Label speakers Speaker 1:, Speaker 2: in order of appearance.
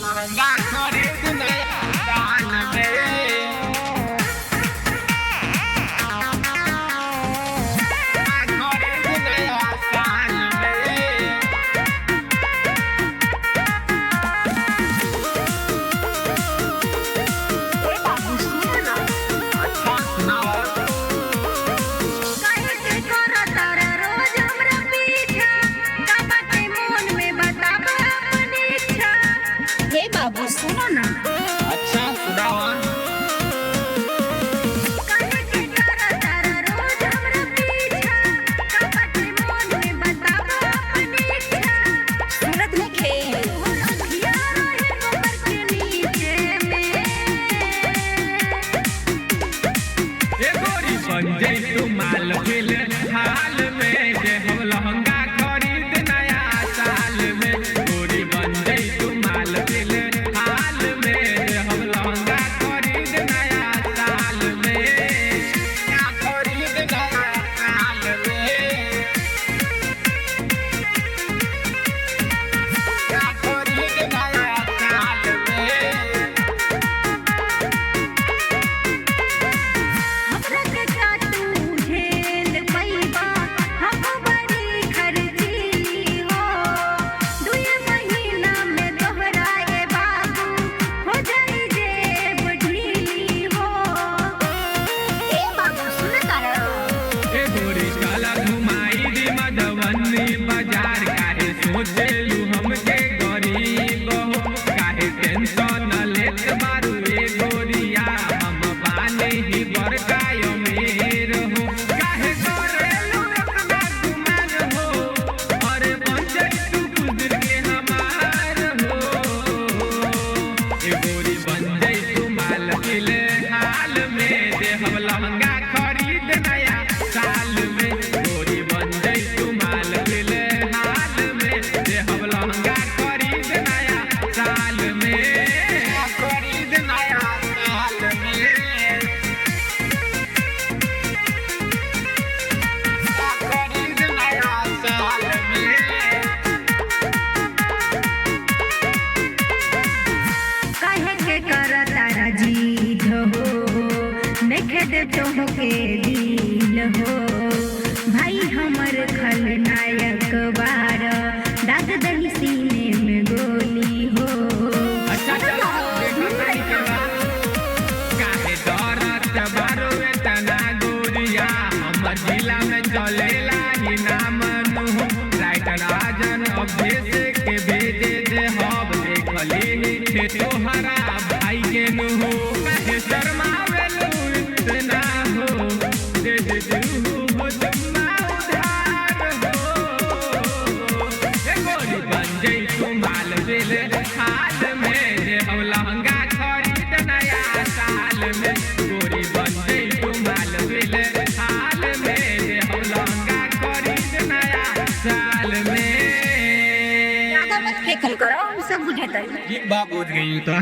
Speaker 1: लहंगा खरीदने साल में
Speaker 2: सुनो ना।
Speaker 1: अच्छा सुनाओ। माल फिल हाल में जे हम लहंगा खरीद नया साल में गोरी बन जाई तू माल फिल हाल में जे हम लहंगा खरीद नया साल में क्या खरीद नया साल में क्या खरीद नया साल में बाजार काहे सोचेलू हमके गरीब हो काहे टेंशन लेत बारू ए गोरिया हम बाने ही बड़का अमीर हो काहे करेलू इतना गुमान हो अरे बन जाई तू गुजर के हमार हो ए गोरी बन जाई तू माल किले हाल में दे हम लहंगा खरीद नया साल में गोरी बन जाई तू माल किले
Speaker 2: तोहके दिल हो भाई हमर खलनायक बार दाग दही सीने में गोली हो।
Speaker 1: अच्छा चलो काहे डरत बारो तना गोरिया हमर जिला में चलेला ही नाम नु राइटर राजन अभिषेक के भेजे दे हब देखली के तोहरा भाई के नु काहे शर्मावेलू इतना हो दे दे हो जम्मा उधार हो ए गोरी बन जाई तू माल दिल हाल में जे हम लहंगा खरीद नया साल में गोरी बन जाई तू माल दिल हाल में जे हम लहंगा खरीद नया साल में
Speaker 2: ज्यादा मत फेंकल करो हम सब बुझाता है।
Speaker 1: ठीक बा बुझ गई तो